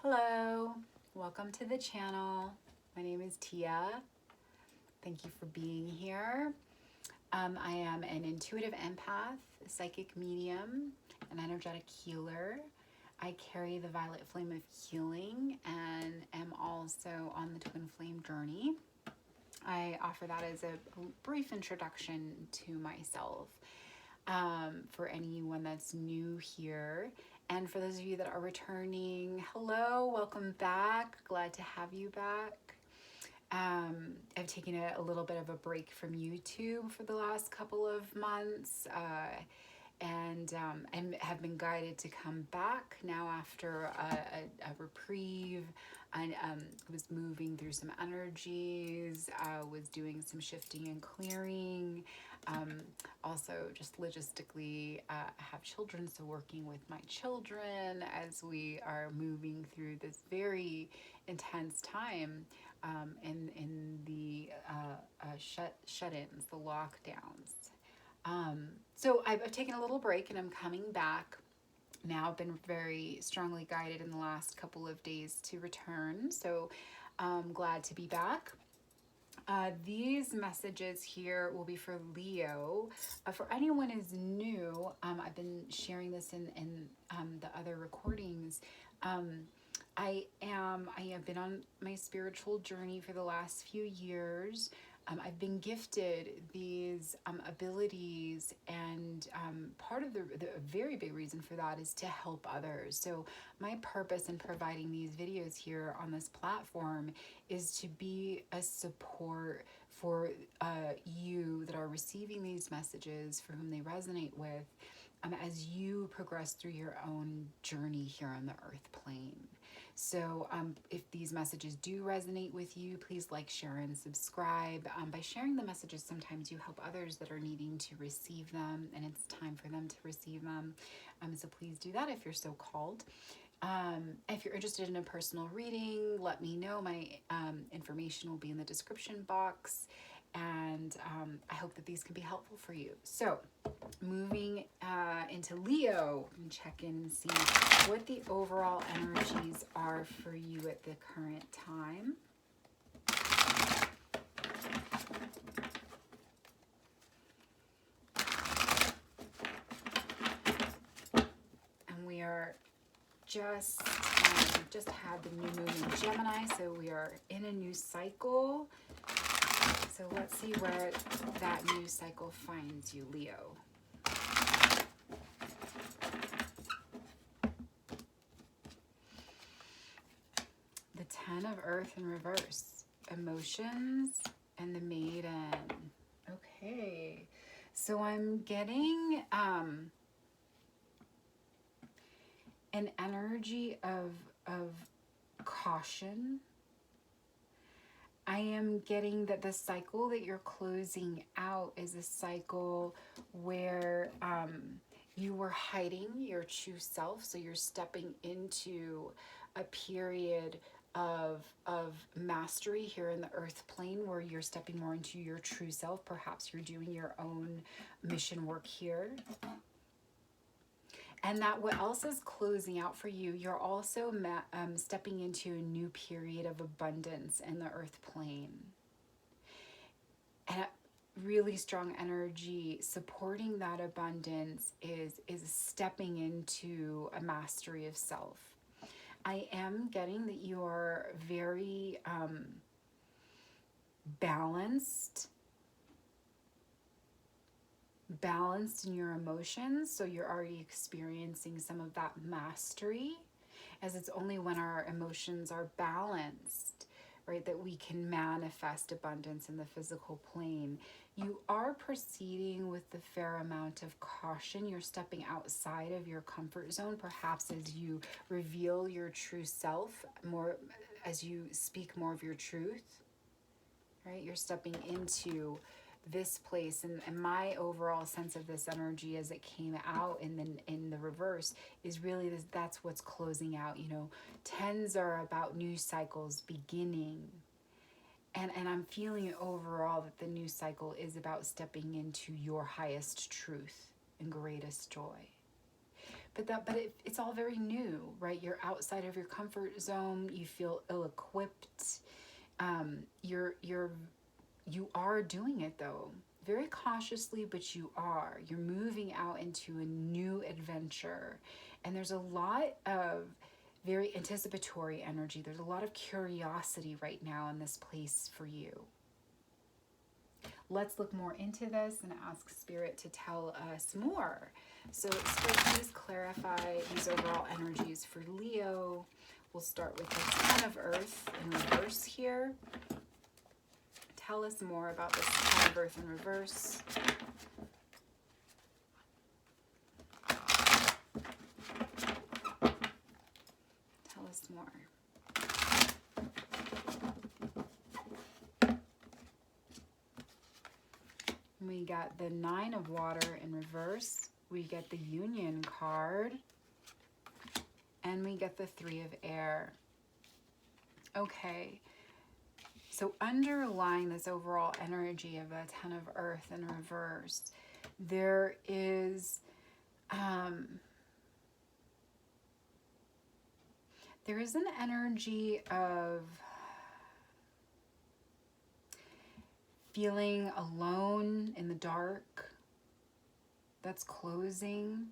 Hello, welcome to the channel. My name is Tia. Thank you for being here. I am an intuitive empath, a psychic medium, an energetic healer. I carry the violet flame of healing and am also on the twin flame journey. I offer that as a brief introduction to myself. For anyone that's new here, and for those of you that are returning, hello, welcome back. Glad to have you back. I've taken a little bit of a break from YouTube for the last couple of months, and have been guided to come back now after a reprieve. I was moving through some energies, was doing some shifting and clearing. Also, just logistically, I have children, so working with my children as we are moving through this very intense time in the shut-ins, the lockdowns. So I've taken a little break and I'm coming back. Now I've been very strongly guided in the last couple of days to return. So I'm glad to be back. These messages here will be for Leo. For anyone who's new, I've been sharing this in the other recordings. I have been on my spiritual journey for the last few years. I've been gifted these abilities, and part of the very big reason for that is to help others. So my purpose in providing these videos here on this platform is to be a support for you that are receiving these messages, for whom they resonate with, as you progress through your own journey here on the earth plane. So if these messages do resonate with you, please like, share, and subscribe. By sharing the messages, sometimes you help others that are needing to receive them, and it's time for them to receive them. So please do that if you're so called. If you're interested in a personal reading, let me know. My information will be in the description box, and I hope that these can be helpful for you. So moving into Leo, and check in and see what the overall energies are for you at the current time. And we are just had the new moon in Gemini, so we are in a new cycle. So let's see where that new cycle finds you, Leo. The Ten of Earth in reverse, emotions, and the Maiden. Okay, so I'm getting an energy of caution. I am getting that the cycle that you're closing out is a cycle where you were hiding your true self. So you're stepping into a period of mastery here in the earth plane, where you're stepping more into your true self. Perhaps you're doing your own mission work here. And that what else is closing out for you, you're also stepping into a new period of abundance in the earth plane. And a really strong energy supporting that abundance is stepping into a mastery of self. I am getting that you are very balanced in your emotions, so you're already experiencing some of that mastery, as it's only when our emotions are balanced, right, that we can manifest abundance in the physical plane. You are proceeding with a fair amount of caution. You're stepping outside of your comfort zone, perhaps as you reveal your true self more, as you speak more of your truth, right? You're stepping into this place, and my overall sense of this energy as it came out in the reverse is really this, that's what's closing out. You know, tens are about new cycles beginning, and I'm feeling overall that the new cycle is about stepping into your highest truth and greatest joy. it's all very new, right? You're outside of your comfort zone. You feel ill-equipped. You are doing it though, very cautiously, but you are. You're moving out into a new adventure. And there's a lot of very anticipatory energy. There's a lot of curiosity right now in this place for you. Let's look more into this and ask Spirit to tell us more. So Spirit, please clarify these overall energies for Leo. We'll start with the Ten of Earth in reverse here. Tell us more about this Ten of Earth in reverse. Tell us more. We got the Nine of Water in reverse. We get the Union card. And we get the Three of Air. Okay. So underlying this overall energy of a Ten of Earth in reverse, there is an energy of feeling alone in the dark that's closing.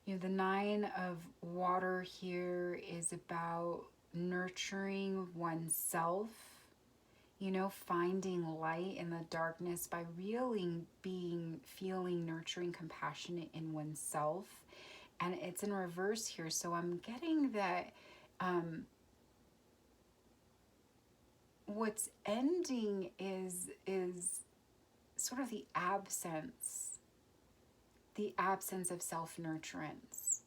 You know, the Nine of Water here is about nurturing oneself, you know, finding light in the darkness by really feeling nurturing, compassionate in oneself. And it's in reverse here. So I'm getting that what's ending is sort of the absence of self-nurturance.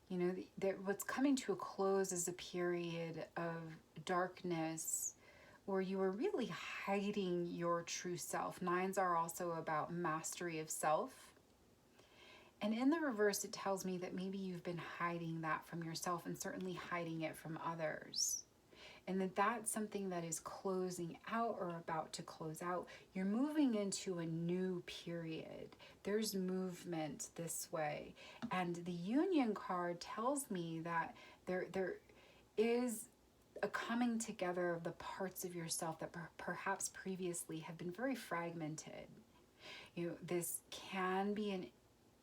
You know, that what's coming to a close is a period of darkness where you are really hiding your true self. Nines are also about mastery of self. And in the reverse, it tells me that maybe you've been hiding that from yourself and certainly hiding it from others. And that's something that is closing out or about to close out. You're moving into a new period. There's movement this way. And the Union card tells me that there is a coming together of the parts of yourself that perhaps previously have been very fragmented. You know, this can be an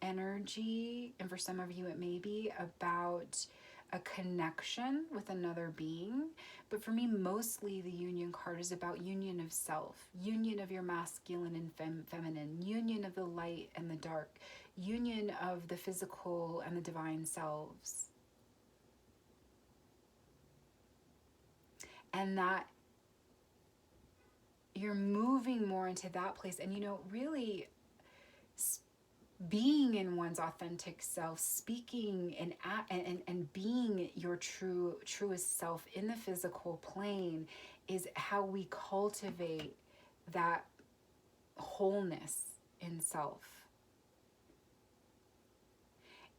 energy, and for some of you it may be about a connection with another being. But for me, mostly the Union card is about union of self, union of your masculine and feminine, union of the light and the dark, union of the physical and the divine selves. And that you're moving more into that place. And, you know, really being in one's authentic self, speaking and being your truest self in the physical plane is how we cultivate that wholeness in self.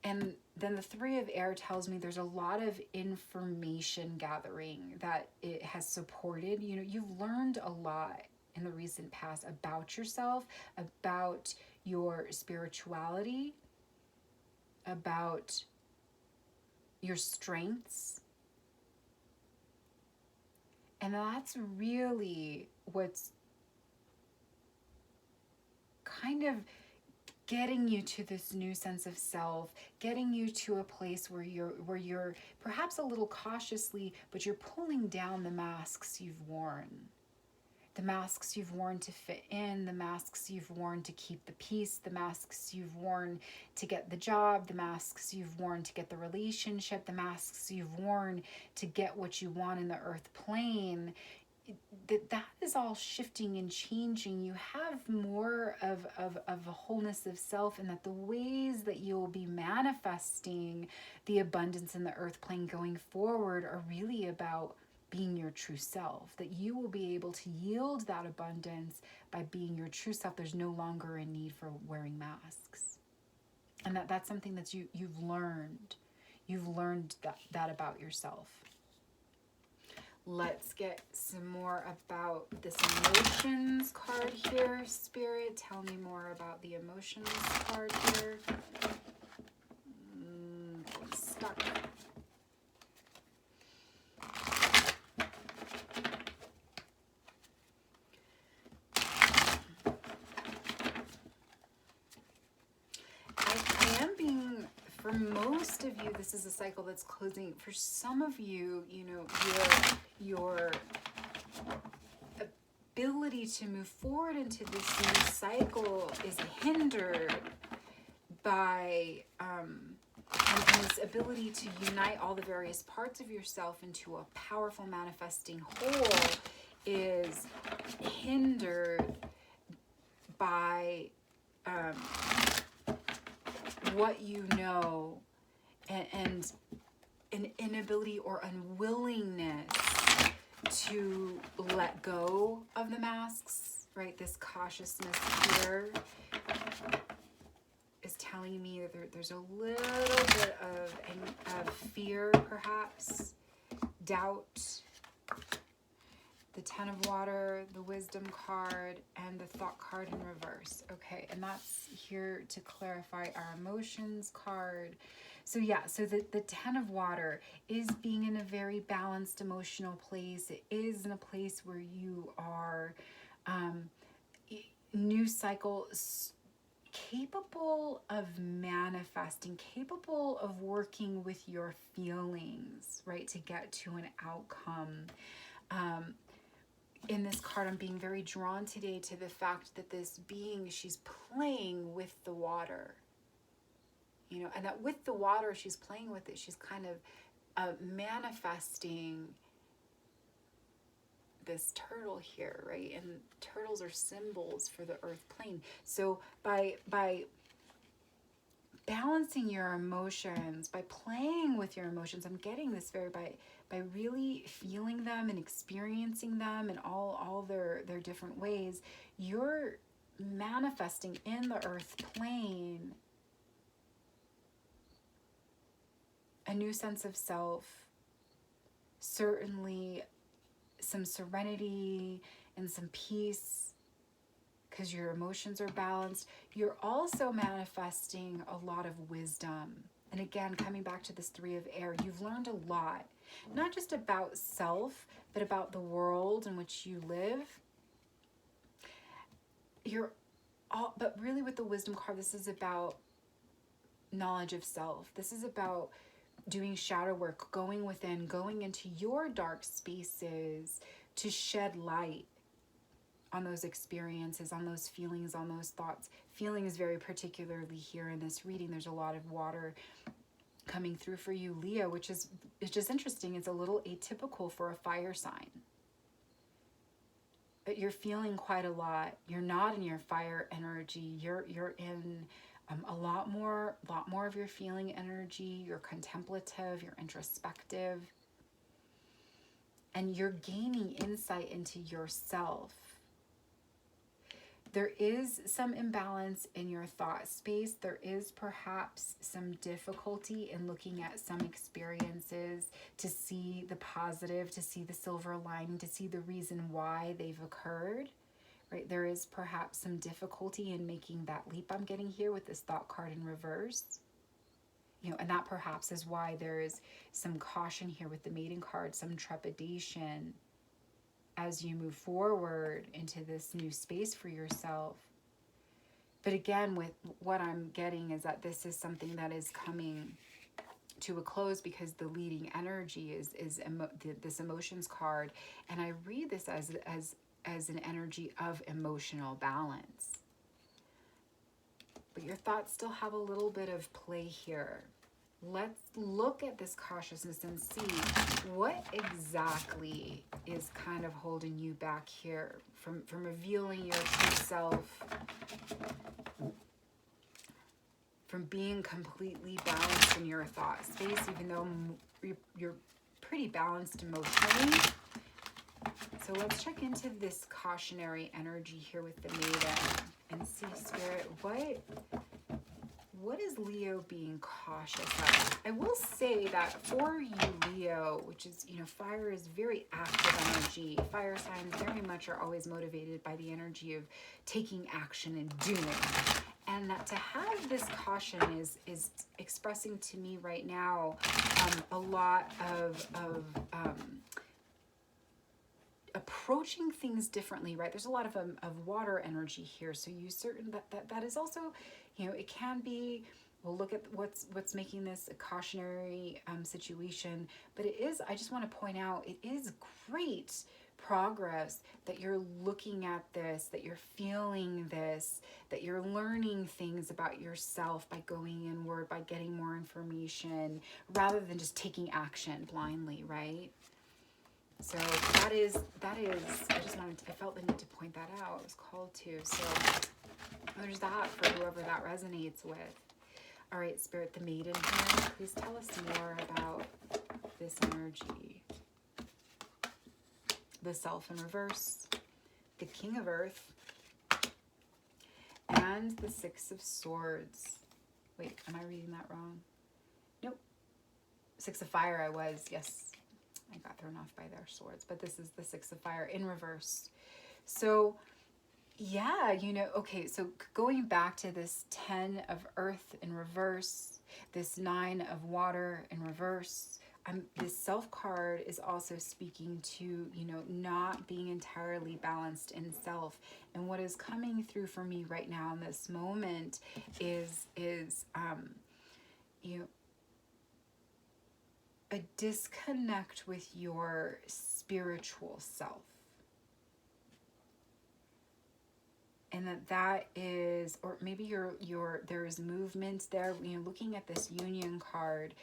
And then the Three of Air tells me there's a lot of information gathering that it has supported. You know, you've learned a lot in the recent past about yourself, about your spirituality, about your strengths. And that's really what's kind of getting you to this new sense of self, getting you to a place where you're perhaps a little cautiously, but you're pulling down the masks you've worn. The masks you've worn to fit in, the masks you've worn to keep the peace, the masks you've worn to get the job, the masks you've worn to get the relationship, the masks you've worn to get what you want in the earth plane. That is all shifting and changing. You have more of a wholeness of self, and that the ways that you'll be manifesting the abundance in the earth plane going forward are really about being your true self, that you will be able to yield that abundance by being your true self. There's no longer a need for wearing masks. And that's something that you've learned. You've learned that about yourself. Let's get some more about this emotions card here. Spirit, tell me more about the emotions card here. most of you, this is a cycle that's closing. For some of you, you know, your ability to move forward into this new cycle is hindered by and this ability to unite all the various parts of yourself into a powerful manifesting whole is hindered by what you know, and an inability or unwillingness to let go of the masks, right? This cautiousness here is telling me that there's a little bit of fear, perhaps, doubt. The Ten of Water, the Wisdom card, and the Thought card in reverse. Okay, and that's here to clarify our emotions card. So yeah, so the Ten of Water is being in a very balanced emotional place. It is in a place where you are new cycle, capable of manifesting, capable of working with your feelings, right, to get to an outcome. In this card, I'm being very drawn today to the fact that this being, she's playing with the water, you know, and that with the water, she's playing with it. She's kind of manifesting this turtle here, right? And turtles are symbols for the earth plane. So by balancing your emotions, by playing with your emotions, I'm getting this by really feeling them and experiencing them in all their different ways, you're manifesting in the earth plane a new sense of self, certainly some serenity and some peace, because your emotions are balanced. You're also manifesting a lot of wisdom. And again, coming back to this Three of Air, you've learned a lot, not just about self, but about the world in which you live. But really with the Wisdom card, this is about knowledge of self. This is about doing shadow work, going within, going into your dark spaces to shed light on those experiences, on those feelings, on those thoughts. Feeling is very particularly here in this reading. There's a lot of water coming through for you, Leo, which is, it's just interesting. It's a little atypical for a fire sign. But you're feeling quite a lot. You're not in your fire energy. You're in a lot more of your feeling energy. You're contemplative, you're introspective, and you're gaining insight into yourself. There is some imbalance in your thought space. There is perhaps some difficulty in looking at some experiences to see the positive, to see the silver lining, to see the reason why they've occurred, right? There is perhaps some difficulty in making that leap I'm getting here with this Thought card in reverse. You know, and that perhaps is why there is some caution here with the Maiden card, some trepidation as you move forward into this new space for yourself. But again, with what I'm getting is that this is something that is coming to a close, because the leading energy is this emotions card, and I read this as an energy of emotional balance. But your thoughts still have a little bit of play here. Let's look at this cautiousness and see what exactly is kind of holding you back here from revealing your true self, from being completely balanced in your thought space, even though you're pretty balanced emotionally. So let's check into this cautionary energy here with the Maiden and see, Spirit, what is Leo being cautious of? I will say that for you, Leo, which is, you know, fire is very active energy. Fire signs very much are always motivated by the energy of taking action and doing. And that to have this caution is expressing to me right now a lot of approaching things differently, right? There's a lot of water energy here. So you certain that is also, you know, it can be We'll look at what's making this a cautionary situation. But it is, I just want to point out, it is great progress that you're looking at this, that you're feeling this, that you're learning things about yourself by going inward, by getting more information, rather than just taking action blindly, right? So that is, I felt the need to point that out. I was called to. So there's that for whoever that resonates with. All right, Spirit, the Maiden here, please tell us more about this energy. The Self in reverse, the King of Earth, and the Six of Swords. Wait, am I reading that wrong? Nope. Six of Fire I was, yes. I got thrown off by their swords, but this is the Six of Fire in reverse. So, yeah, you know, okay, so going back to this 10 of Earth in reverse, this 9 of Water in reverse, this Self card is also speaking to, you know, not being entirely balanced in self. And what is coming through for me right now in this moment is you know, a disconnect with your spiritual self. And that is, or maybe there is movement there, you know, looking at this Union card,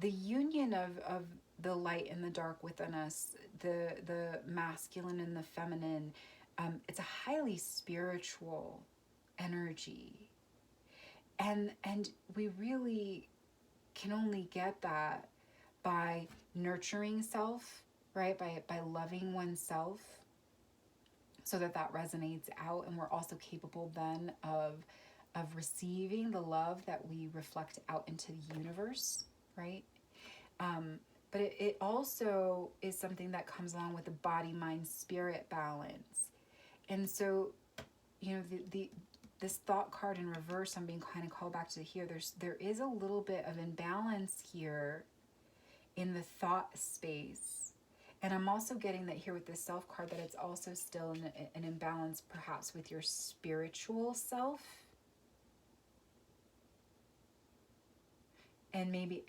the union of the light and the dark within us, the masculine and the feminine, it's a highly spiritual energy. And we really can only get that by nurturing self, right? By loving oneself, so that resonates out, and we're also capable then of receiving the love that we reflect out into the universe, right? But it also is something that comes along with the body, mind, spirit balance. And so, you know, this thought card in reverse, I'm being kind of called back to here. There is a little bit of imbalance here in the thought space. And I'm also getting that here with this Self card, that it's also still an imbalance perhaps with your spiritual self. And maybe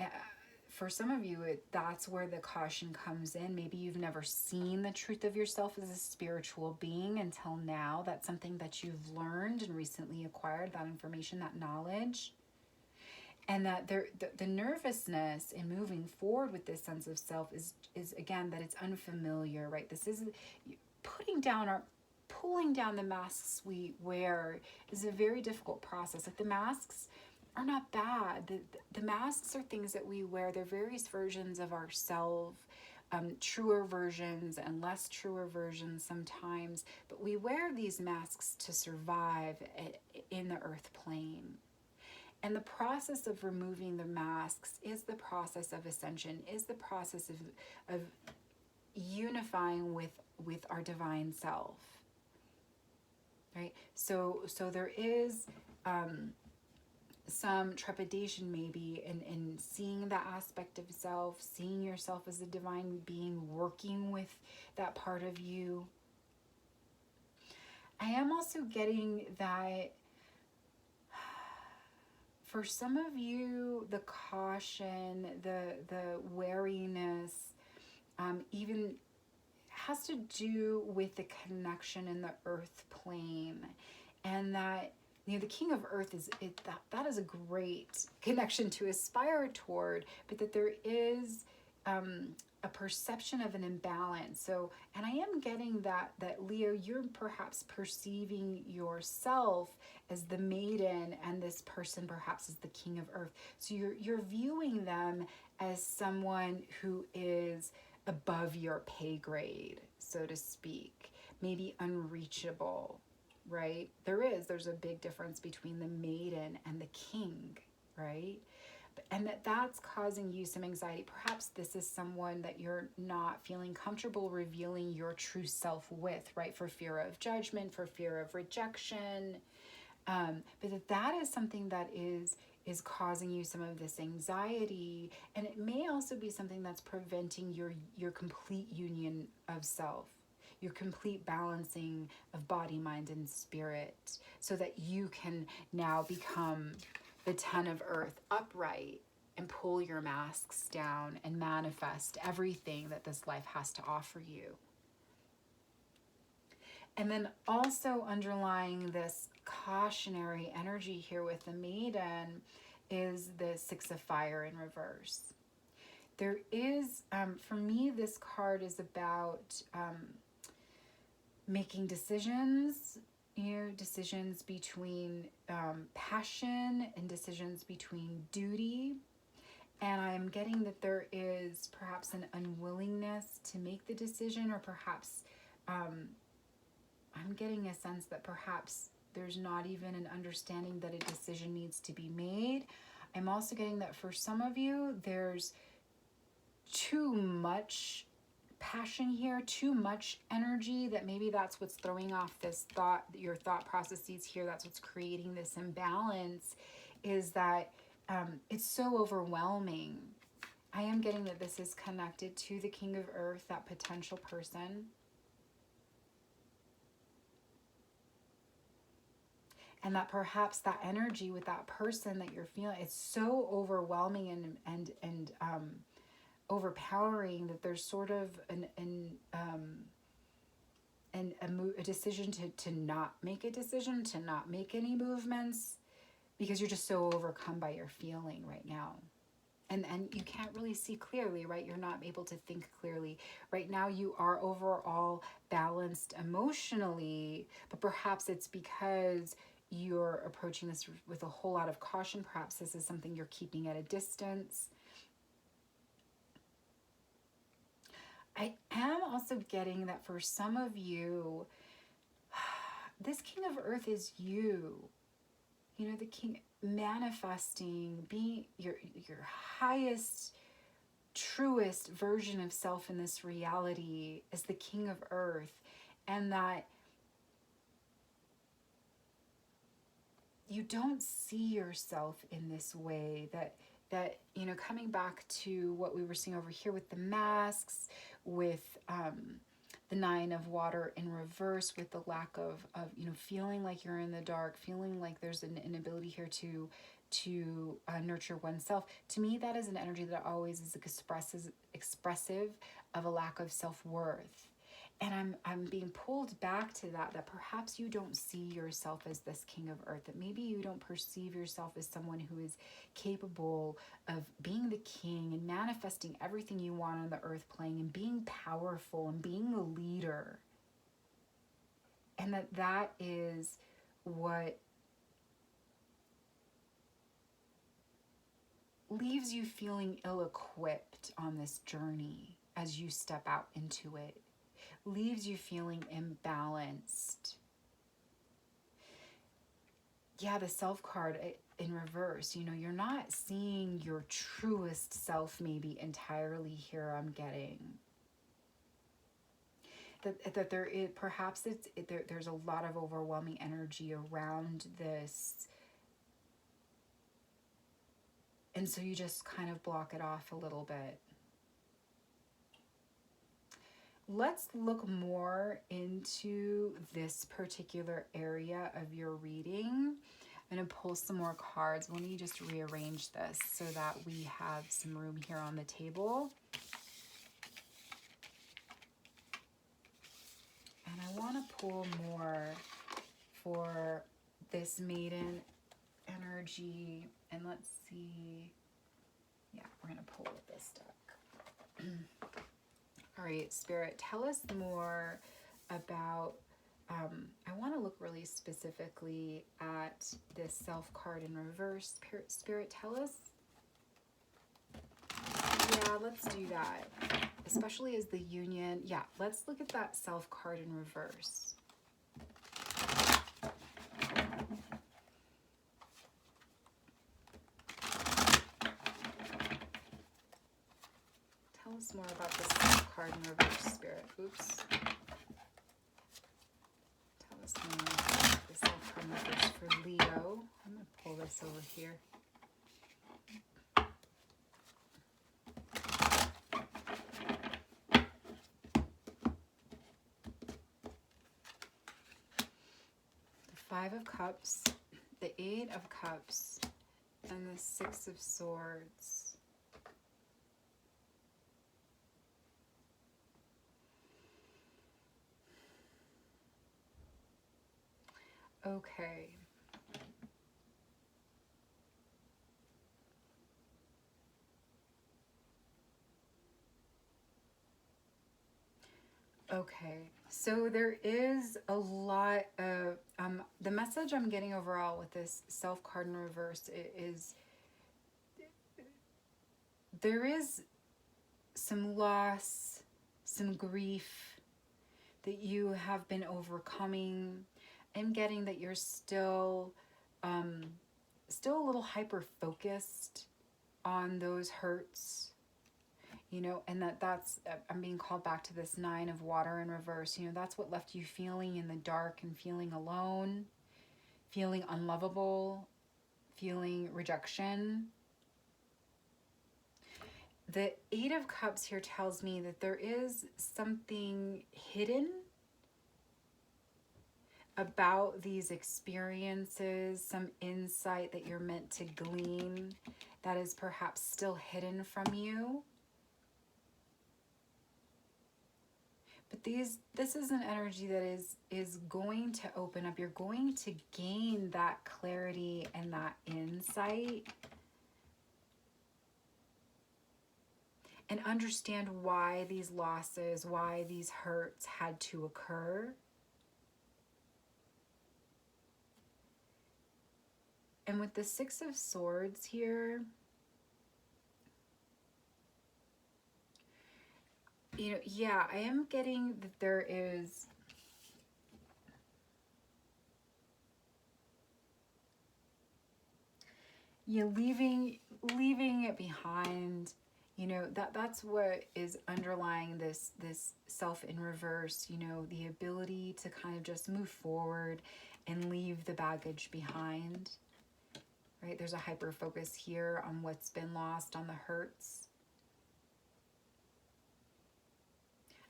for some of you, that's where the caution comes in. Maybe you've never seen the truth of yourself as a spiritual being until now. That's something that you've learned and recently acquired, that information, that knowledge. And that the nervousness in moving forward with this sense of self is again, that it's unfamiliar, right? This is pulling down the masks we wear is a very difficult process. Like, the masks are not bad. The masks are things that we wear. They're various versions of ourselves, truer versions and less truer versions sometimes. But we wear these masks to survive in the earth plane. And the process of removing the masks is the process of ascension, is the process of unifying with our divine self, right? So there is some trepidation maybe in seeing that aspect of self, seeing yourself as a divine being, working with that part of you. I am also getting that for some of you, the caution, the wariness, even has to do with the connection in the earth plane. And that, you know, the King of Earth that is a great connection to aspire toward, but that there is a perception of an imbalance. So, and I am getting that Leo, you're perhaps perceiving yourself as the maiden, and this person perhaps as the King of Earth. So you're viewing them as someone who is above your pay grade, so to speak, maybe unreachable, right? There's a big difference between the maiden and the king, right? And that's causing you some anxiety. Perhaps this is someone that you're not feeling comfortable revealing your true self with, right? For fear of judgment, for fear of rejection. But that is something that is causing you some of this anxiety. And it may also be something that's preventing your complete union of self, your complete balancing of body, mind, and spirit, so that you can now become the Ten of Earth upright and pull your masks down and manifest everything that this life has to offer you. And then also underlying this cautionary energy here with the Maiden is the Six of Fire in reverse. There is, for me, this card is about making decisions, decisions between passion and decisions between duty. And I'm getting that there is perhaps an unwillingness to make the decision, or perhaps I'm getting a sense that perhaps there's not even an understanding that a decision needs to be made. I'm also getting that for some of you, there's too much passion here, too much energy, that maybe that's what's throwing off this thought, your thought processes here. That's what's creating this imbalance, is that it's so overwhelming. I am getting that this is connected to the King of Earth, that potential person. And that perhaps that energy with that person that you're feeling, it's so overwhelming and overpowering, that there's sort of a decision to not make a decision, to not make any movements, because you're just so overcome by your feeling right now. And you can't really see clearly, right? You're not able to think clearly. Right now you are overall balanced emotionally, but perhaps it's because you're approaching this with a whole lot of caution. Perhaps this is something you're keeping at a distance. I am also getting that for some of you, this King of Earth is you. The King manifesting, being your highest, truest version of self in this reality is the King of Earth. And that you don't see yourself in this way, that coming back to what we were seeing over here with the masks, with the Nine of Water in reverse, with the lack of feeling like you're in the dark, feeling like there's an inability here to nurture oneself. To me, that is an energy that always is expressive of a lack of self-worth. And I'm being pulled back to that perhaps you don't see yourself as this King of Earth, that maybe you don't perceive yourself as someone who is capable of being the king and manifesting everything you want on the earth plane, and being powerful and being a leader. And that is what leaves you feeling ill-equipped on this journey as you step out into it. Leaves you feeling imbalanced. Yeah, the Self card in reverse, you're not seeing your truest self maybe entirely here, I'm getting. That there is, perhaps there's a lot of overwhelming energy around this. And so you just kind of block it off a little bit. Let's look more into this particular area of your reading. I'm going to pull some more cards. Let me just rearrange this so that we have some room here on the table. And I want to pull more for this Maiden energy. And let's see. Yeah, we're going to pull with this deck. All right, Spirit, tell us more about, I want to look really specifically at this Self card in reverse. Spirit, tell us. Yeah, let's do that. Especially as the Union. Yeah, let's look at that Self card in reverse. Tell us more about this card in reverse, Spirit. Oops. Tell us more about the Self card in reverse for Leo. I'm going to pull this over here. The Five of Cups, the Eight of Cups, and the Six of Swords. Okay. Okay, so there is a lot of, the message I'm getting overall with this Self card in reverse is there is some loss, some grief that you have been overcoming. I'm getting that you're still a little hyper focused on those hurts, you know, and that's, I'm being called back to this Nine of Water in reverse. You know, that's what left you feeling in the dark and feeling alone, feeling unlovable, feeling rejection. The Eight of Cups here tells me that there is something hidden about these experiences, some insight that you're meant to glean that is perhaps still hidden from you. But this is an energy that is going to open up. You're going to gain that clarity and that insight and understand why these losses, why these hurts had to occur. And with the Six of Swords here, you know, yeah, I am getting that there is leaving it behind. You know, that's what is underlying this self in reverse, you know, the ability to kind of just move forward and leave the baggage behind. Right? There's a hyper focus here on what's been lost, on the hurts.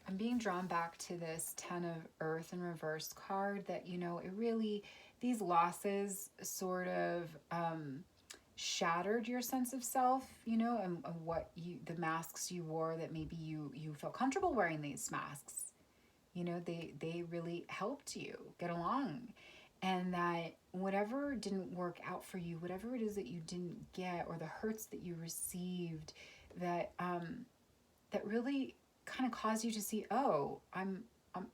I'm being drawn back to this Ten of Earth in reverse card that, you know, it really, these losses sort of shattered your sense of self, you know, and what you, the masks you wore that maybe you felt comfortable wearing these masks. You know, they really helped you get along. And that whatever didn't work out for you, whatever it is that you didn't get, or the hurts that you received, that that really kind of caused you to see, oh,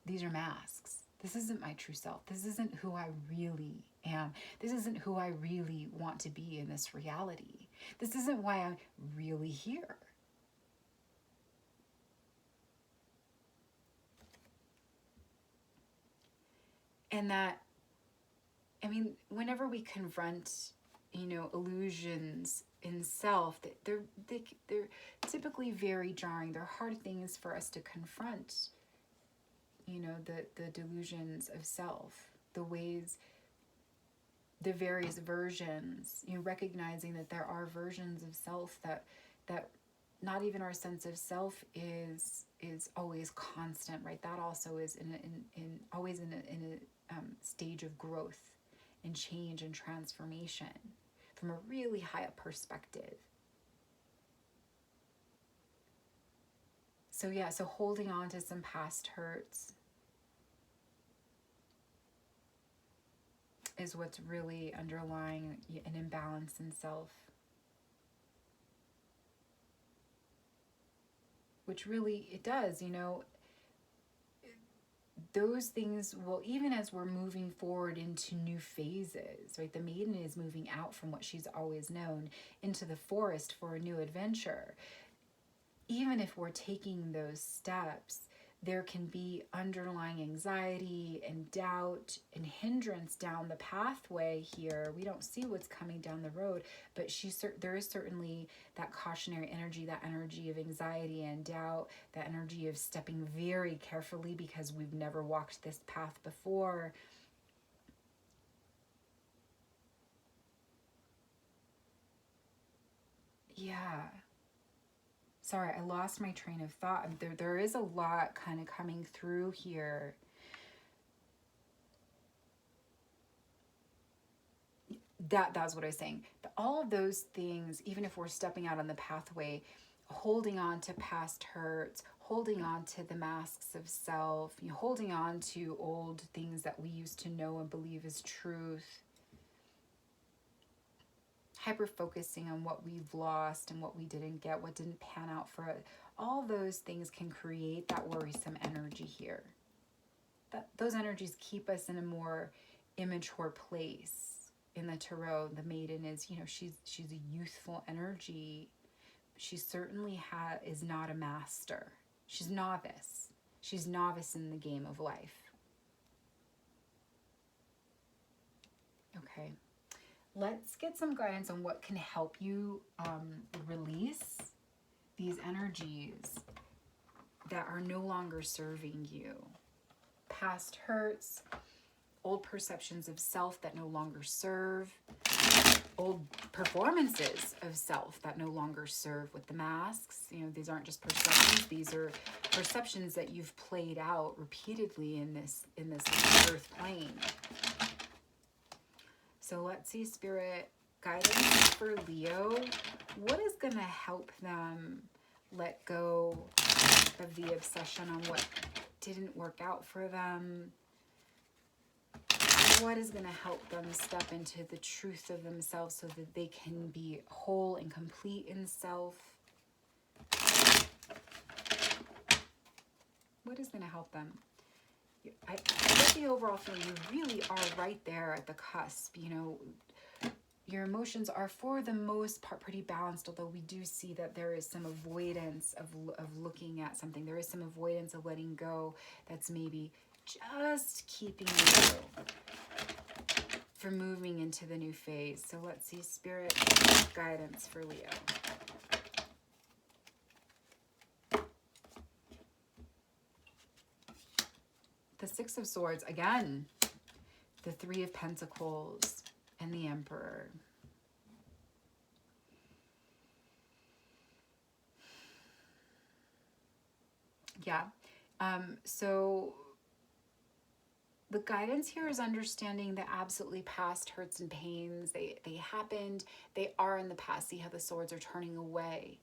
these are masks. This isn't my true self. This isn't who I really am. This isn't who I really want to be in this reality. This isn't why I'm really here. And that, I mean, whenever we confront, you know, illusions in self, they're typically very jarring. They're hard things for us to confront. You know, the delusions of self, the ways, the various versions. You know, recognizing that there are versions of self that not even our sense of self is always constant, right? That also is always in a stage of growth and change and transformation from a really high up perspective. So yeah, so holding on to some past hurts is what's really underlying an imbalance in self. Which really, it does, you know, those things will, even as we're moving forward into new phases, right? The maiden is moving out from what she's always known into the forest for a new adventure. Even if we're taking those steps, there can be underlying anxiety and doubt and hindrance down the pathway here. We don't see what's coming down the road, but there is certainly that cautionary energy, that energy of anxiety and doubt, that energy of stepping very carefully because we've never walked this path before. Yeah. Sorry, I lost my train of thought. There is a lot kind of coming through here. That's what I was saying. All of those things, even if we're stepping out on the pathway, holding on to past hurts, holding on to the masks of self, holding on to old things that we used to know and believe is truth, hyper focusing on what we've lost and what we didn't get, what didn't pan out for us. All those things can create that worrisome energy here. Those energies keep us in a more immature place. In the tarot, the maiden is, she's a youthful energy. She certainly is not a master. She's novice. She's novice in the game of life. Okay. Let's get some guidance on what can help you release these energies that are no longer serving you. Past hurts, old perceptions of self that no longer serve, old performances of self that no longer serve with the masks. These aren't just perceptions, these are perceptions that you've played out repeatedly in this earth plane. So let's see, Spirit, guidance for Leo. What is going to help them let go of the obsession on what didn't work out for them? What is going to help them step into the truth of themselves so that they can be whole and complete in self? What is going to help them? I get the overall feeling you really are right there at the cusp. Your emotions are for the most part pretty balanced, although we do see that there is some avoidance of looking at something. There is some avoidance of letting go that's maybe just keeping you from moving into the new phase. So let's see, Spirit, guidance for Leo. The Six of Swords, again, the Three of Pentacles, and the Emperor. Yeah. So the guidance here is understanding that absolutely past hurts and pains, they happened, they are in the past. See how the swords are turning away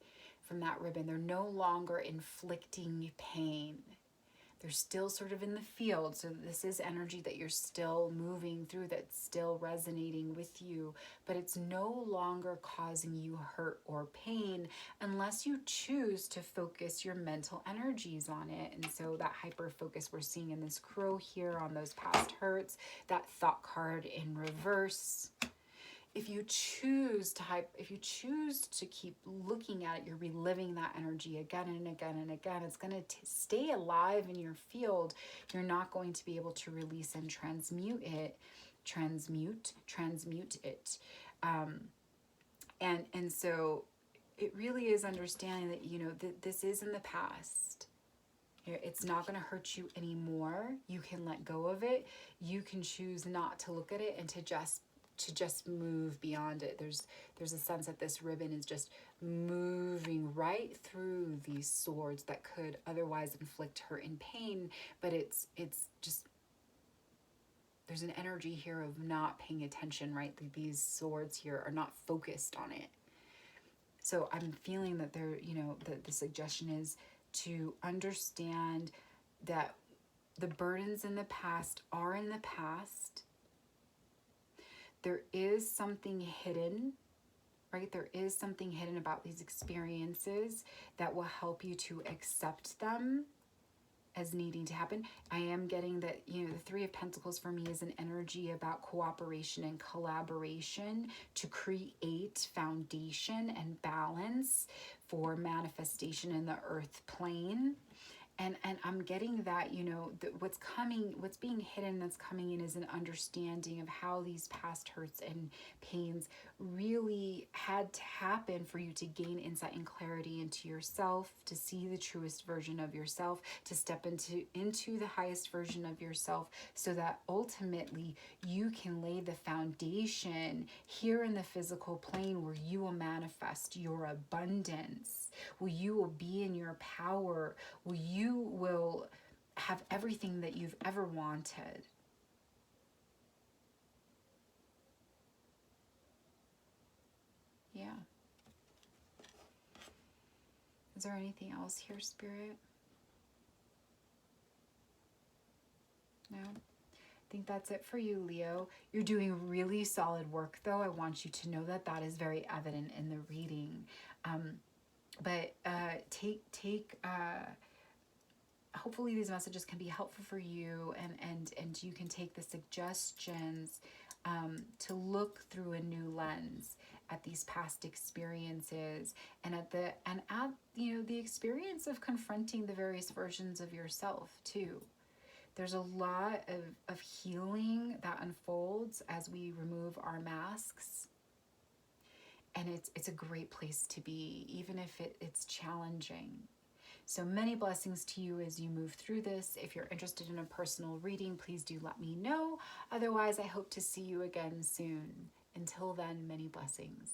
from that ribbon. They're no longer inflicting pain. They're still sort of in the field. So this is energy that you're still moving through, that's still resonating with you, but it's no longer causing you hurt or pain unless you choose to focus your mental energies on it. And so that hyper focus we're seeing in this crow here on those past hurts, that thought card in reverse. If you choose to keep looking at it, you're reliving that energy again and again and again. It's going to stay alive in your field. You're not going to be able to release and transmute it. And so it really is understanding that, that this is in the past. It's not going to hurt you anymore. You can let go of it. You can choose not to look at it and to just move beyond it. There's a sense that this ribbon is just moving right through these swords that could otherwise inflict hurt and pain, but it's just, there's an energy here of not paying attention, right? These swords here are not focused on it. So I'm feeling that the suggestion is to understand that the burdens in the past are in the past. There is something hidden, right? There is something hidden about these experiences that will help you to accept them as needing to happen. I am getting that, the Three of Pentacles for me is an energy about cooperation and collaboration to create foundation and balance for manifestation in the earth plane. And I'm getting that, what's being hidden that's coming in is an understanding of how these past hurts and pains really had to happen for you to gain insight and clarity into yourself, to see the truest version of yourself, to step into the highest version of yourself, so that ultimately you can lay the foundation here in the physical plane where you will manifest your abundance, where you will be in your power, where you will have everything that you've ever wanted. Yeah. Is there anything else here, Spirit? No? I think that's it for you, Leo. You're doing really solid work, though. I want you to know that that is very evident in the reading. But hopefully these messages can be helpful for you, and you can take the suggestions to look through a new lens at these past experiences, and at the experience of confronting the various versions of yourself too. There's a lot of healing that unfolds as we remove our masks. And it's a great place to be, even if it's challenging. So many blessings to you as you move through this. If you're interested in a personal reading, please do let me know. Otherwise, I hope to see you again soon. Until then, many blessings.